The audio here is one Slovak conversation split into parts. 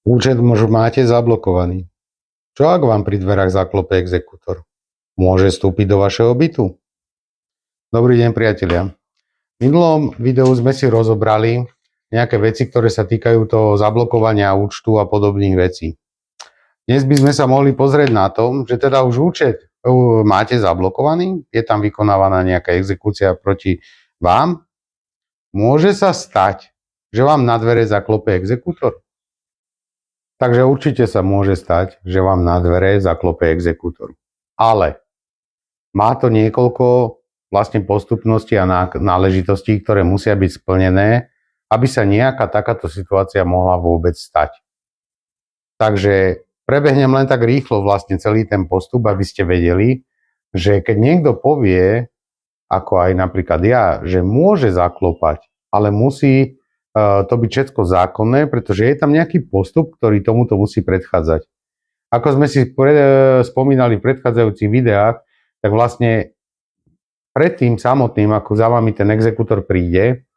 Účet možno máte zablokovaný. Čo ak vám pri dverách zaklope exekútor? Môže vstúpiť do vašeho bytu? Dobrý deň, priatelia. V minulom videu sme si rozobrali nejaké veci, ktoré sa týkajú toho zablokovania účtu a podobných vecí. Dnes by sme sa mohli pozrieť na to, že teda už účet máte zablokovaný, je tam vykonávaná nejaká exekúcia proti vám. Môže sa stať, že vám na dvere zaklope exekútor? Takže určite sa môže stať, že vám na dvere zaklope exekútor. Ale má to niekoľko vlastne postupností a náležitostí, ktoré musia byť splnené, aby sa nejaká takáto situácia mohla vôbec stať. Takže prebehnem len tak rýchlo vlastne celý ten postup, aby ste vedeli, že keď niekto povie, ako aj napríklad ja, že môže zaklopať, ale musí to byť všetko zákonné, pretože je tam nejaký postup, ktorý tomuto musí predchádzať. Ako sme si spomínali v predchádzajúcich videách, tak vlastne pred tým samotným, ako za vami ten exekútor príde,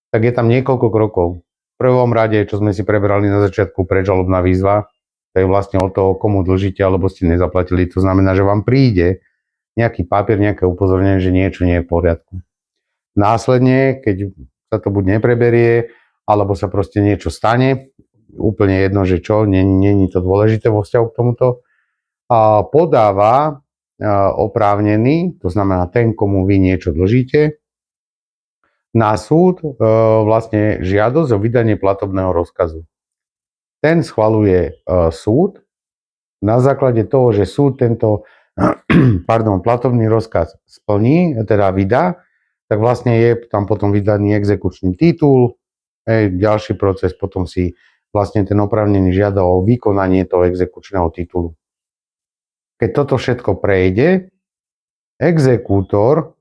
tak je tam niekoľko krokov. V prvom rade, čo sme si prebrali na začiatku, predžalobná výzva, to je vlastne o toho, komu dlžíte, alebo ste nezaplatili. To znamená, že vám príde nejaký papier, nejaké upozornenie, že niečo nie je v poriadku. Následne, keď sa to buď nepreberie, alebo sa proste niečo stane, úplne jedno, že čo, není to dôležité vo vzťahu k tomuto, podáva oprávnený, to znamená ten, komu vy niečo dlžíte, na súd vlastne žiadosť o vydanie platobného rozkazu. Ten schvaľuje súd. Na základe toho, že súd tento platobný rozkaz splní, teda vydá, tak vlastne je tam potom vydaný exekučný titul, ďalší proces, potom si vlastne ten oprávnený žiada o vykonanie toho exekučného titulu. Keď toto všetko prejde, exekútor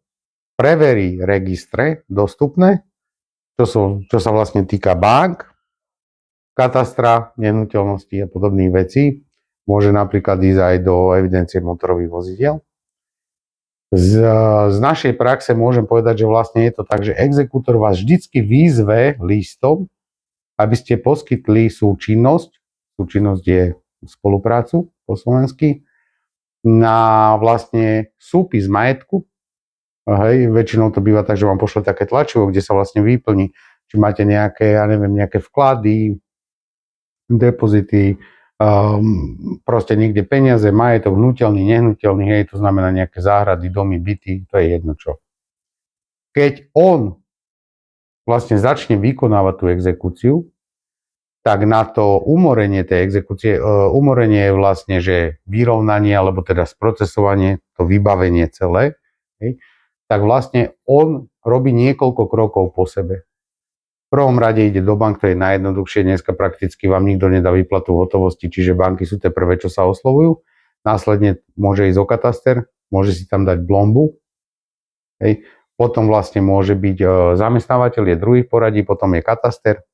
preverí registre dostupné, čo sa vlastne týka bank, katastra, nehnuteľností a podobných vecí. Môže napríklad ísť aj do evidencie motorových vozidiel. Z našej praxe môžem povedať, že vlastne je to tak, že exekútor vás vždycky výzve listom, aby ste poskytli súčinnosť. Súčinnosť je spoluprácu po slovensky, na vlastne súpis majetku. Hej, väčšinou to býva tak, že vám pošle také tlačivo, kde sa vlastne vyplní, či máte nejaké, nejaké vklady, depozity, proste niekde peniaze, majetok, hnutelný, nehnuteľný, hej, to znamená nejaké záhrady, domy, byty, to je jedno čo. Keď on vlastne začne vykonávať tú exekúciu, tak na to umorenie tej exekúcie, umorenie je vlastne, že vyrovnanie, alebo teda sprocesovanie, to vybavenie celé, hej, tak vlastne on robí niekoľko krokov po sebe. V prvom rade ide do bank, to je najjednoduchšie, dneska prakticky vám nikto nedá výplatu v hotovosti, čiže banky sú tie prvé, čo sa oslovujú. Následne môže ísť o kataster, môže si tam dať blombu. Hej. Potom vlastne môže byť zamestnávateľ, je druhý v poradí, potom je kataster.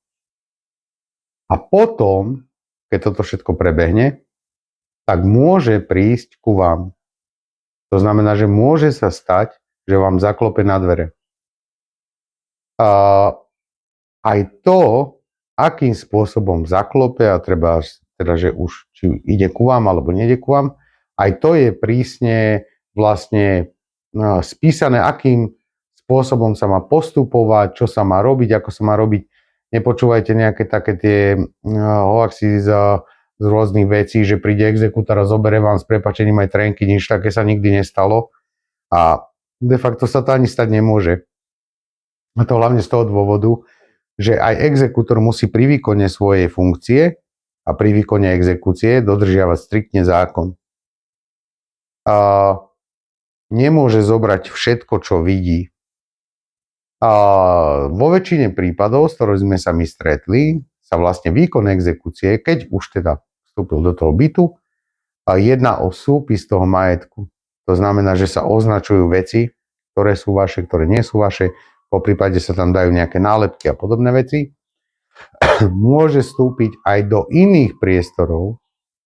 A potom, keď toto všetko prebehne, tak môže prísť ku vám. To znamená, že môže sa stať, že vám zaklope na dvere. Aj to, akým spôsobom zaklope, a treba teda, že už či ide ku vám alebo nejde ku vám, aj to je prísne vlastne spísané, akým spôsobom sa má postupovať, čo sa má robiť, ako sa má robiť. Nepočúvajte nejaké také tie hoaxy z rôznych vecí, že príde exekútor a zoberie vám s prepáčením aj trenky, nič také sa nikdy nestalo. A de facto sa to ani stať nemôže. A to hlavne z toho dôvodu, že aj exekútor musí pri výkone svojej funkcie a pri výkone exekúcie dodržiavať striktne zákon. Nemôže zobrať všetko, čo vidí. Vo väčšine prípadov, s ktorými sme sa my stretli, sa vlastne výkon exekúcie, keď už teda vstúpil do toho bytu, jedná o súpis toho majetku. To znamená, že sa označujú veci, ktoré sú vaše, ktoré nie sú vaše, po prípade sa tam dajú nejaké nálepky a podobné veci. Môže vstúpiť aj do iných priestorov,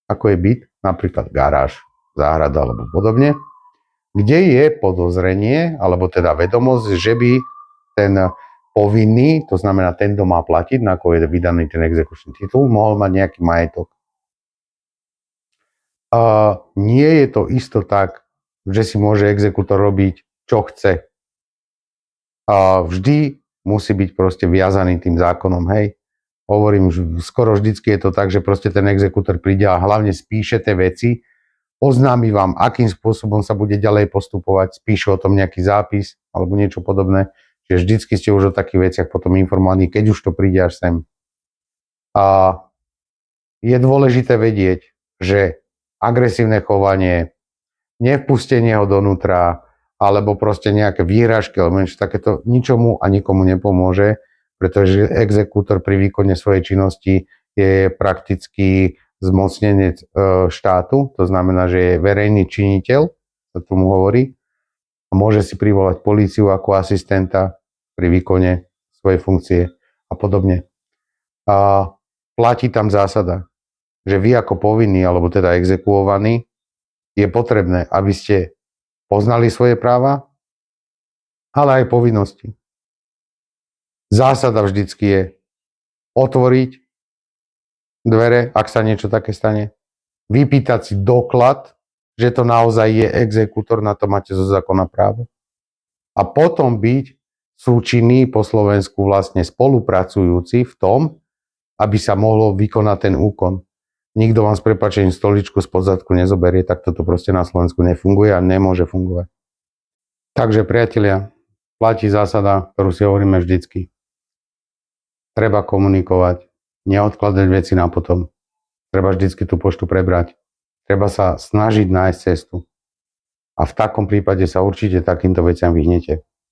ako je byt, napríklad garáž, záhrada alebo podobne, kde je podozrenie, alebo teda vedomosť, že by ten povinný, to znamená, ten, kto má platiť, na koho je vydaný ten exekučný titul, mohol mať nejaký majetok. Nie je to isto tak, že si môže exekútor robiť, čo chce. Vždy musí byť proste viazaný tým zákonom, hej. Hovorím, skoro vždycky je to tak, že proste ten exekútor príde a hlavne spíše tie veci, oznámi vám, akým spôsobom sa bude ďalej postupovať, spíše o tom nejaký zápis alebo niečo podobné. Čiže vždycky ste už o takých veciach potom informovaní, keď už to príde až sem. A je dôležité vedieť, že agresívne chovanie, nevpustenie ho donútra, alebo proste nejaké výhražky, alebo niečo takéto ničomu a nikomu nepomôže, pretože exekútor pri výkone svojej činnosti je prakticky zmocnenec štátu, to znamená, že je verejný činiteľ, sa tomu hovorí, a môže si privolať políciu ako asistenta pri výkone svojej funkcie a podobne. A platí tam zásada, že vy ako povinný, alebo teda exekuovaný, je potrebné, aby ste poznali svoje práva, ale aj povinnosti. Zásada vždycky je otvoriť dvere, ak sa niečo také stane, vypýtať si doklad, že to naozaj je exekútor, na to máte zo zákona právo. A potom byť súčinný po Slovensku vlastne spolupracujúci v tom, aby sa mohlo vykonať ten úkon. Nikto vám s prepáčením stoličku spod zadku nezoberie, tak toto proste na Slovensku nefunguje a nemôže fungovať. Takže priatelia, platí zásada, ktorú si hovoríme vždycky. Treba komunikovať, neodkladať veci na potom. Treba vždycky tú poštu prebrať. Treba sa snažiť nájsť cestu. A v takom prípade sa určite takýmto veciam vyhnete.